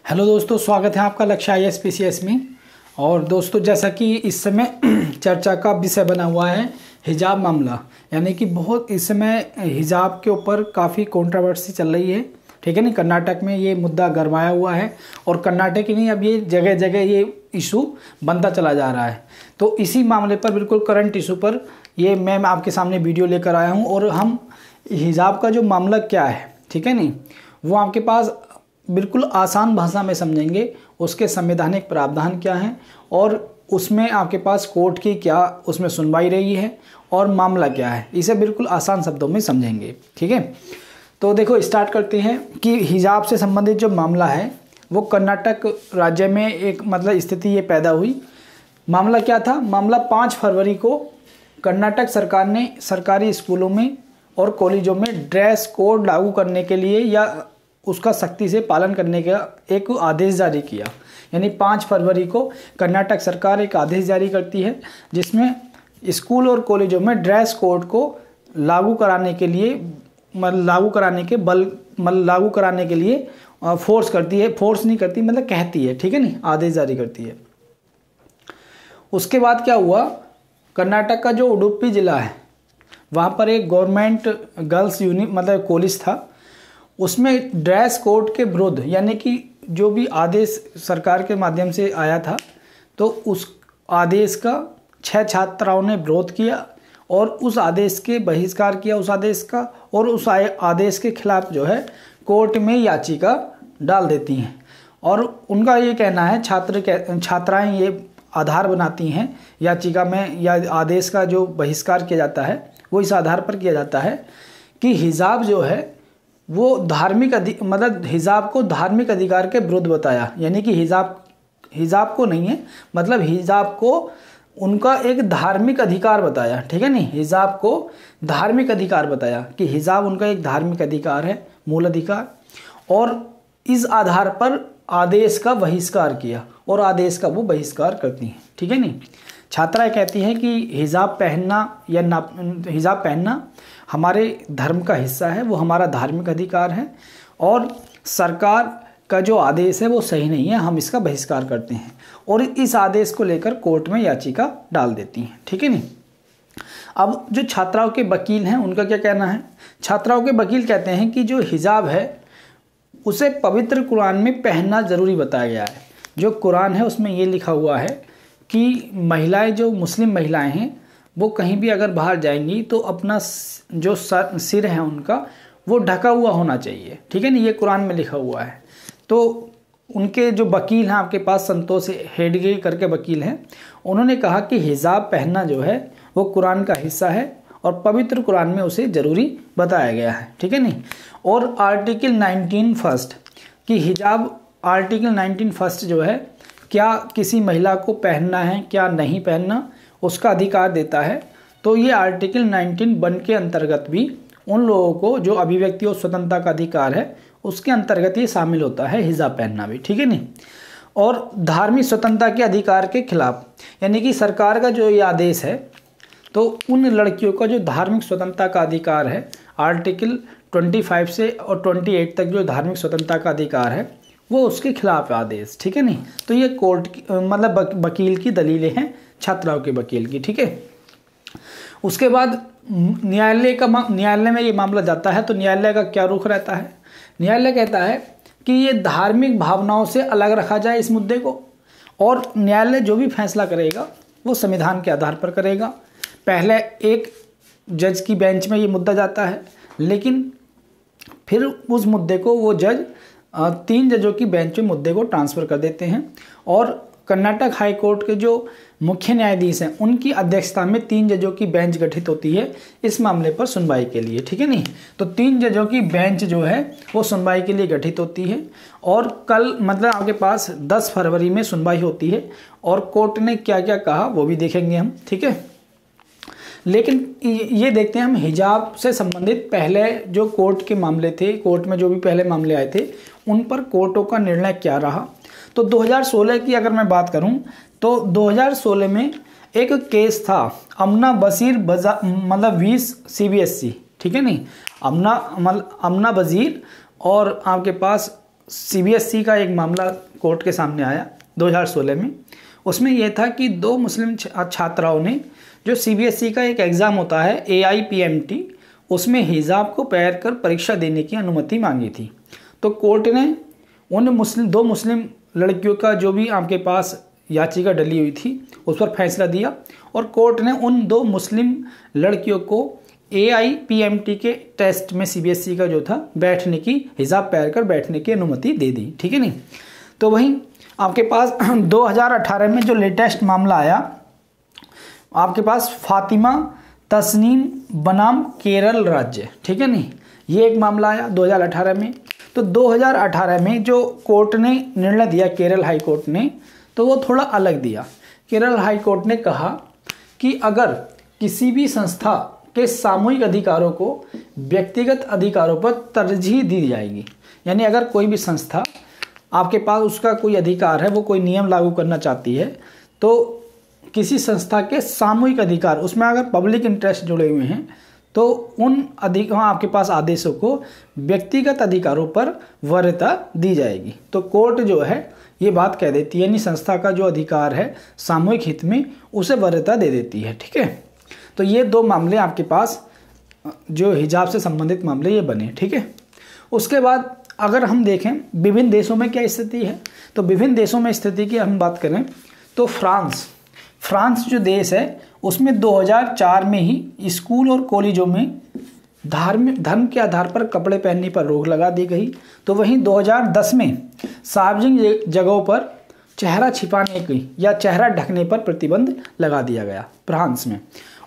Hello दोस्तों, स्वागत है आपका लक्ष्य IAS PCS में। और दोस्तों, जैसा कि इस समय चर्चा का विषय बना हुआ है हिजाब मामला, यानी कि बहुत इस समय हिजाब के ऊपर काफ़ी कंट्रोवर्सी चल रही है। ठीक है नहीं, कर्नाटक में ये मुद्दा गरमाया हुआ है और कर्नाटक ही नहीं, अब ये जगह जगह ये इशू बनता चला जा रहा है। तो इसी मामले पर, बिल्कुल करंट इशू पर ये मैं आपके सामने वीडियो लेकर आया हूँ। और हम हिजाब का जो मामला क्या है, ठीक है नहीं, वो आपके पास बिल्कुल आसान भाषा में समझेंगे। उसके संवैधानिक प्रावधान क्या हैं और उसमें आपके पास कोर्ट की क्या उसमें सुनवाई रही है और मामला क्या है, इसे बिल्कुल आसान शब्दों में समझेंगे। ठीक है, तो देखो स्टार्ट करते हैं कि हिजाब से संबंधित जो मामला है वो कर्नाटक राज्य में एक स्थिति ये पैदा हुई। मामला क्या था? मामला 5 फरवरी को कर्नाटक सरकार ने सरकारी स्कूलों में और कॉलेजों में ड्रेस कोड लागू करने के लिए या उसका सख्ती से पालन करने का एक आदेश जारी किया। यानी 5 फरवरी को कर्नाटक सरकार एक आदेश जारी करती है जिसमें स्कूल और कॉलेजों में ड्रेस कोड को लागू कराने के लिए फोर्स करती है। फोर्स नहीं करती, कहती है। ठीक है नहीं, आदेश जारी करती है। उसके बाद क्या हुआ, कर्नाटक का जो उडुपी जिला है वहाँ पर एक गवर्नमेंट गर्ल्स कॉलेज था। उसमें ड्रेस कोड के विरुद्ध, यानी कि जो भी आदेश सरकार के माध्यम से आया था, तो उस आदेश का 6 छात्राओं ने विरोध किया और उस आदेश के बहिष्कार किया, उस आदेश का। और उस आदेश के खिलाफ जो है कोर्ट में याचिका डाल देती हैं। और उनका ये कहना है, छात्राएं ये आधार बनाती हैं याचिका में, या आदेश का जो बहिष्कार किया जाता है वो इस आधार पर किया जाता है कि हिजाब जो है वो हिजाब को धार्मिक अधिकार के विरुद्ध बताया। यानी कि हिजाब को नहीं है, हिजाब को उनका एक धार्मिक अधिकार बताया। ठीक है नहीं, हिजाब को धार्मिक अधिकार बताया कि हिजाब उनका एक धार्मिक अधिकार है, मूल अधिकार। और इस आधार पर आदेश का बहिष्कार किया और आदेश का वो बहिष्कार करती हैं। ठीक है नहीं, छात्राएं कहती हैं कि हिजाब पहनना हमारे धर्म का हिस्सा है, वो हमारा धार्मिक अधिकार है और सरकार का जो आदेश है वो सही नहीं है, हम इसका बहिष्कार करते हैं। और इस आदेश को लेकर कोर्ट में याचिका डाल देती हैं। ठीक है नहीं, अब जो छात्राओं के वकील हैं उनका क्या कहना है? छात्राओं के वकील कहते हैं कि जो हिजाब है उसे पवित्र कुरान में पहनना ज़रूरी बताया गया है। जो कुरान है उसमें ये लिखा हुआ है कि महिलाएं, जो मुस्लिम महिलाएं हैं, वो कहीं भी अगर बाहर जाएंगी तो अपना जो सिर है उनका वो ढका हुआ होना चाहिए। ठीक है ना, ये कुरान में लिखा हुआ है। तो उनके जो वकील हैं आपके पास, संतोष हेडगे करके वकील हैं, उन्होंने कहा कि हिजाब पहनना जो है वो कुरान का हिस्सा है और पवित्र कुरान में उसे ज़रूरी बताया गया है। ठीक है नहीं, और आर्टिकल 19 फर्स्ट कि हिजाब, आर्टिकल 19 फर्स्ट जो है, क्या किसी महिला को पहनना है क्या नहीं पहनना, उसका अधिकार देता है। तो ये आर्टिकल 19(1) के अंतर्गत भी उन लोगों को जो अभिव्यक्ति और स्वतंत्रता का अधिकार है उसके अंतर्गत ये शामिल होता है, हिजाब पहनना भी। ठीक है नहीं, और धार्मिक स्वतंत्रता के अधिकार के खिलाफ, यानी कि सरकार का जो ये आदेश है तो उन लड़कियों का जो धार्मिक स्वतंत्रता का अधिकार है, आर्टिकल 25 से और 28 तक जो धार्मिक स्वतंत्रता का अधिकार है वो उसके खिलाफ आदेश। ठीक है नहीं, तो ये कोर्ट की वकील की दलीलें हैं, छात्राओं के वकील की। ठीक है, उसके बाद न्यायालय में ये मामला जाता है तो न्यायालय का क्या रुख रहता है? न्यायालय कहता है कि ये धार्मिक भावनाओं से अलग रखा जाए इस मुद्दे को, और न्यायालय जो भी फैसला करेगा वो संविधान के आधार पर करेगा। पहले एक जज की बेंच में ये मुद्दा जाता है, लेकिन फिर उस मुद्दे को वो जज 3 जजों की बेंच में मुद्दे को ट्रांसफ़र कर देते हैं। और कर्नाटक हाई कोर्ट के जो मुख्य न्यायाधीश हैं उनकी अध्यक्षता में 3 जजों की बेंच गठित होती है इस मामले पर सुनवाई के लिए। ठीक है नहीं, तो 3 जजों की बेंच जो है वो सुनवाई के लिए गठित होती है। और कल आपके पास 10 फरवरी में सुनवाई होती है और कोर्ट ने क्या क्या कहा वो भी देखेंगे हम। ठीक है, लेकिन ये देखते हैं हम हिजाब से संबंधित पहले जो कोर्ट के मामले थे, कोर्ट में जो भी पहले मामले आए थे उन पर कोर्टों का निर्णय क्या रहा। तो 2016 की अगर मैं बात करूं तो 2016 में एक केस था अमना बशीर वीस CBSE। ठीक है नहीं, अमना बशीर और आपके पास CBSE का एक मामला कोर्ट के सामने आया 2016 में। उसमें यह था कि 2 मुस्लिम छात्राओं ने जो CBSE का एक एग्ज़ाम होता है AIPMT, उसमें हिजाब को पैर कर परीक्षा देने की अनुमति मांगी थी। तो कोर्ट ने उन 2 मुस्लिम लड़कियों का जो भी आपके पास याचिका डली हुई थी उस पर फैसला दिया, और कोर्ट ने उन 2 मुस्लिम लड़कियों को AIPMT के टेस्ट में CBSE का जो था बैठने की, हिजाब पहन कर बैठने की अनुमति दे दी। ठीक है नहीं। तो वहीं आपके पास 2018 में जो लेटेस्ट मामला आया, आपके पास फातिमा तस्नीम बनाम केरल राज्य। ठीक है नहीं, ये एक मामला आया 2018 में। तो 2018 में जो कोर्ट ने निर्णय दिया, केरल हाई कोर्ट ने, तो वो थोड़ा अलग दिया। केरल हाई कोर्ट ने कहा कि अगर किसी भी संस्था के सामूहिक अधिकारों को व्यक्तिगत अधिकारों पर तरजीह दी जाएगी, यानी अगर कोई भी संस्था आपके पास उसका कोई अधिकार है, वो कोई नियम लागू करना चाहती है, तो किसी संस्था के सामूहिक अधिकार, उसमें अगर पब्लिक इंटरेस्ट जुड़े हुए हैं, तो उन आपके पास आदेशों को व्यक्तिगत अधिकारों पर वरीयता दी जाएगी। तो कोर्ट जो है ये बात कह देती है, यानी संस्था का जो अधिकार है सामूहिक हित में, उसे वरीयता दे देती है। ठीक है, तो ये 2 मामले आपके पास जो हिजाब से संबंधित मामले ये बने। ठीक है, उसके बाद अगर हम देखें विभिन्न देशों में क्या स्थिति है, तो विभिन्न देशों में स्थिति की हम बात करें तो फ्रांस जो देश है उसमें 2004 में ही स्कूल और कॉलेजों में धर्म के आधार पर कपड़े पहनने पर रोक लगा दी गई। तो वहीं 2010 में सार्वजनिक जगहों पर चेहरा छिपाने की या चेहरा ढकने पर प्रतिबंध लगा दिया गया फ्रांस में।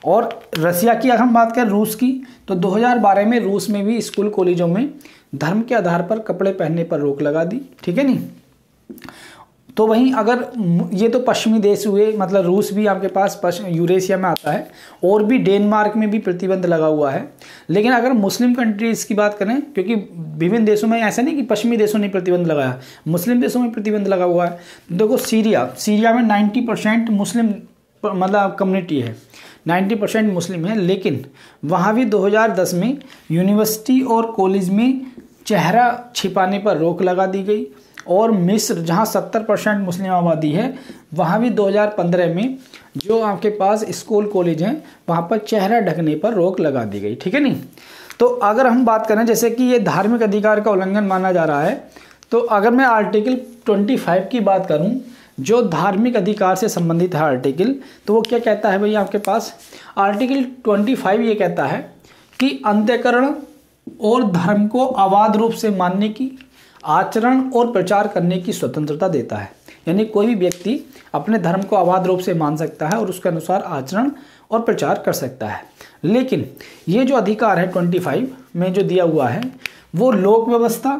और रसिया की अगर हम बात करें, रूस की, तो 2012 में रूस में भी स्कूल कॉलेजों में धर्म के आधार पर कपड़े पहनने पर रोक लगा दी। ठीक है नहीं। तो वहीं अगर ये तो पश्चिमी देश हुए, मतलब रूस भी आपके पास यूरेशिया में आता है, और भी डेनमार्क में भी प्रतिबंध लगा हुआ है। लेकिन अगर मुस्लिम कंट्रीज़ की बात करें, क्योंकि विभिन्न देशों में ऐसा नहीं कि पश्चिमी देशों ने प्रतिबंध लगाया, मुस्लिम देशों में प्रतिबंध लगा हुआ है। देखो सीरिया में 90% मुस्लिम मतलब कम्युनिटी है, 90% मुस्लिम है, लेकिन वहाँ भी 2010 में यूनिवर्सिटी और कॉलेज में चेहरा छिपाने पर रोक लगा दी गई। और मिस्र, जहाँ 70% मुस्लिम आबादी है, वहाँ भी 2015 में जो आपके पास स्कूल कॉलेज हैं वहाँ पर चेहरा ढकने पर रोक लगा दी गई। ठीक है नहीं। तो अगर हम बात करें जैसे कि ये धार्मिक अधिकार का उल्लंघन माना जा रहा है, तो अगर मैं आर्टिकल 25 की बात करूं जो धार्मिक अधिकार से संबंधित है आर्टिकल, तो वो क्या कहता है भैया आपके पास आर्टिकल 25 ये कहता है कि अंत्यकरण और धर्म को अबाध रूप से मानने की, आचरण और प्रचार करने की स्वतंत्रता देता है। यानी कोई भी व्यक्ति अपने धर्म को अबाध रूप से मान सकता है और उसके अनुसार आचरण और प्रचार कर सकता है। लेकिन ये जो अधिकार है 25 में जो दिया हुआ है वो लोक व्यवस्था,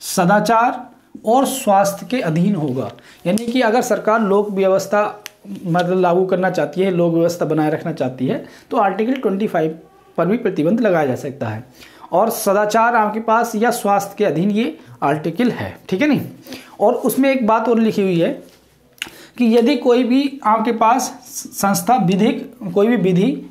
सदाचार और स्वास्थ्य के अधीन होगा। यानी कि अगर सरकार लोक व्यवस्था मतलब लागू करना चाहती है, लोक व्यवस्था बनाए रखना चाहती है, तो आर्टिकल 25 पर भी प्रतिबंध लगाया जा सकता है। और सदाचार आपके पास या स्वास्थ्य के अधीन ये आर्टिकल है। ठीक है नहीं। और उसमें एक बात और लिखी हुई है कि यदि कोई भी आपके पास संस्था विधिक, कोई भी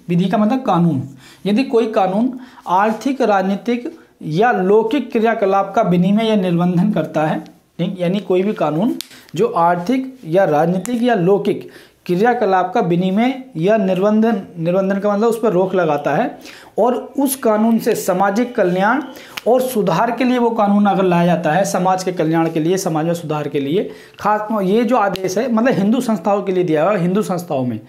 विधि का मतलब कानून, यदि कोई कानून आर्थिक, राजनीतिक या लौकिक क्रियाकलाप का विनिमय या निर्बंधन करता है, यानी कोई भी कानून जो आर्थिक या राजनीतिक या लौकिक क्रियाकलाप का विनिमय या निर्बंधन का मतलब उस पर रोक लगाता है, और उस कानून से सामाजिक कल्याण और सुधार के लिए वो कानून अगर लाया जाता है, समाज के कल्याण के लिए, समाज में सुधार के लिए, खास ये जो आदेश है मतलब हिंदू संस्थाओं के लिए दिया हुआ, हिंदू संस्थाओं में,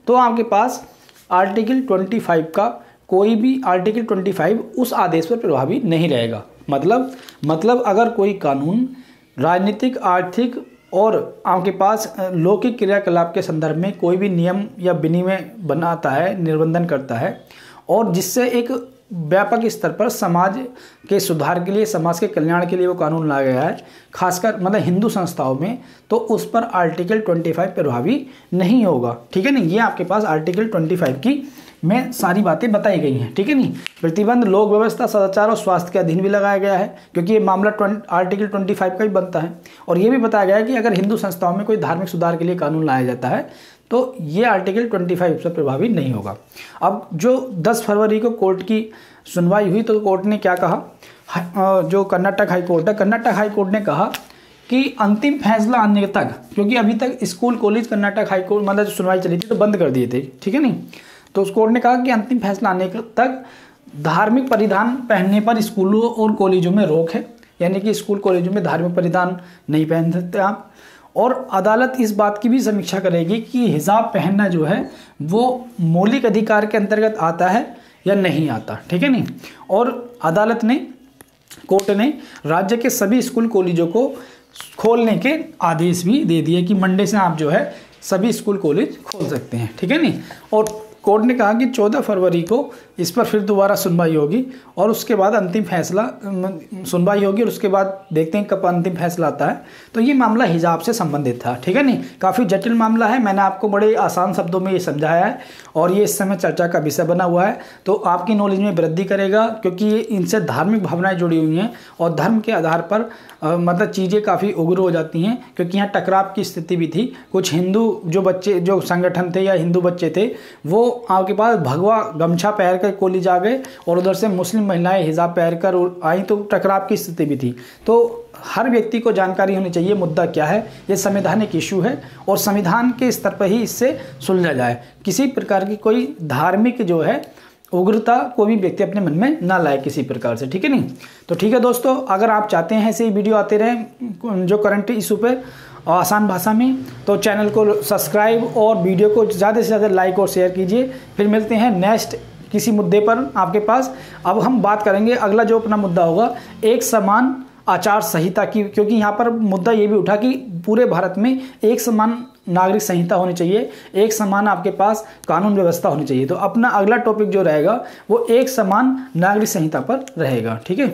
तो आपके पास आर्टिकल 25 का कोई भी आर्टिकल 25 उस आदेश पर प्रभावी नहीं रहेगा। मतलब अगर कोई कानून राजनीतिक, आर्थिक और आपके पास लौकिक क्रियाकलाप के संदर्भ में कोई भी नियम या विनिमय बनाता है, निर्बंधन करता है, और जिससे एक व्यापक स्तर पर समाज के सुधार के लिए, समाज के कल्याण के लिए वो कानून लाया गया है, खासकर मतलब हिंदू संस्थाओं में, तो उस पर आर्टिकल 25 प्रभावी नहीं होगा। ठीक है नहीं। ये आपके पास आर्टिकल 25 की में सारी बातें बताई गई हैं। ठीक है नहीं। प्रतिबंध लोक व्यवस्था, सदाचार और स्वास्थ्य के अधीन भी लगाया गया है, क्योंकि ये मामला आर्टिकल 25 का ही बनता है। और ये भी बताया गया है कि अगर हिंदू संस्थाओं में कोई धार्मिक सुधार के लिए कानून लाया जाता है तो ये आर्टिकल 25 से प्रभावी नहीं होगा। अब जो 10 फरवरी को कोर्ट की सुनवाई हुई, तो कोर्ट ने क्या कहा, जो कर्नाटक हाई कोर्ट है, कर्नाटक हाई कोर्ट ने कहा कि अंतिम फैसला आने तक, क्योंकि अभी तक school college Karnataka high court मतलब जो सुनवाई चली थी तो बंद कर दिए थे, ठीक है नहीं। तो उस कोर्ट ने कहा कि अंतिम फैसला आने तक धार्मिक परिधान पहनने पर स्कूलों और कॉलेजों में रोक है, यानी कि स्कूल कॉलेजों में धार्मिक परिधान नहीं पहन सकते आप। और अदालत इस बात की भी समीक्षा करेगी कि हिजाब पहनना जो है वो मौलिक अधिकार के अंतर्गत आता है या नहीं आता, ठीक है नहीं। और अदालत ने, कोर्ट ने राज्य के सभी स्कूल कॉलेजों को खोलने के आदेश भी दे दिए कि मंडे से आप जो है सभी स्कूल कॉलेज खोल सकते हैं, ठीक है नहीं। और कोर्ट ने कहा कि 14 फरवरी को इस पर फिर दोबारा सुनवाई होगी और उसके बाद अंतिम फैसला, सुनवाई होगी और उसके बाद देखते हैं कब अंतिम फैसला आता है। तो ये मामला हिजाब से संबंधित था, ठीक है नहीं। काफ़ी जटिल मामला है, मैंने आपको बड़े आसान शब्दों में ये समझाया है और ये इस समय चर्चा का विषय बना हुआ है। तो आपकी नॉलेज में वृद्धि करेगा, क्योंकि ये इनसे धार्मिक भावनाएं जुड़ी हुई हैं और धर्म के आधार पर मतलब चीज़ें काफ़ी उग्र हो जाती हैं, क्योंकि यहाँ टकराव की स्थिति भी थी। कुछ हिंदू जो बच्चे, जो संगठन थे या हिंदू बच्चे थे, वो आपके पास भगवा गमछा पहन कर कॉलेज आ गए और उधर से मुस्लिम महिलाएं हिजाब पहन कर आई, तो टकराव की स्थिति भी थी। तो हर व्यक्ति को जानकारी होनी चाहिए मुद्दा क्या है, ये संवैधानिक इशू है और संविधान के स्तर पर ही इससे सुलझा जाए। किसी प्रकार की कोई धार्मिक जो है उग्रता कोई भी व्यक्ति अपने मन में ना लाए किसी प्रकार से, ठीक है नहीं। तो ठीक है दोस्तों, अगर आप चाहते हैं ऐसे ही वीडियो आते रहें जो करंट इशू पे आसान भाषा में, तो चैनल को सब्सक्राइब और वीडियो को ज़्यादा से ज़्यादा लाइक और शेयर कीजिए। फिर मिलते हैं नेक्स्ट किसी मुद्दे पर आपके पास। अब हम बात करेंगे, अगला जो अपना मुद्दा होगा एक समान आचार संहिता की, क्योंकि यहाँ पर मुद्दा ये भी उठा कि पूरे भारत में एक समान नागरिक संहिता होनी चाहिए, एक समान आपके पास कानून व्यवस्था होनी चाहिए। तो अपना अगला टॉपिक जो रहेगा वो एक समान नागरिक संहिता पर रहेगा, ठीक है।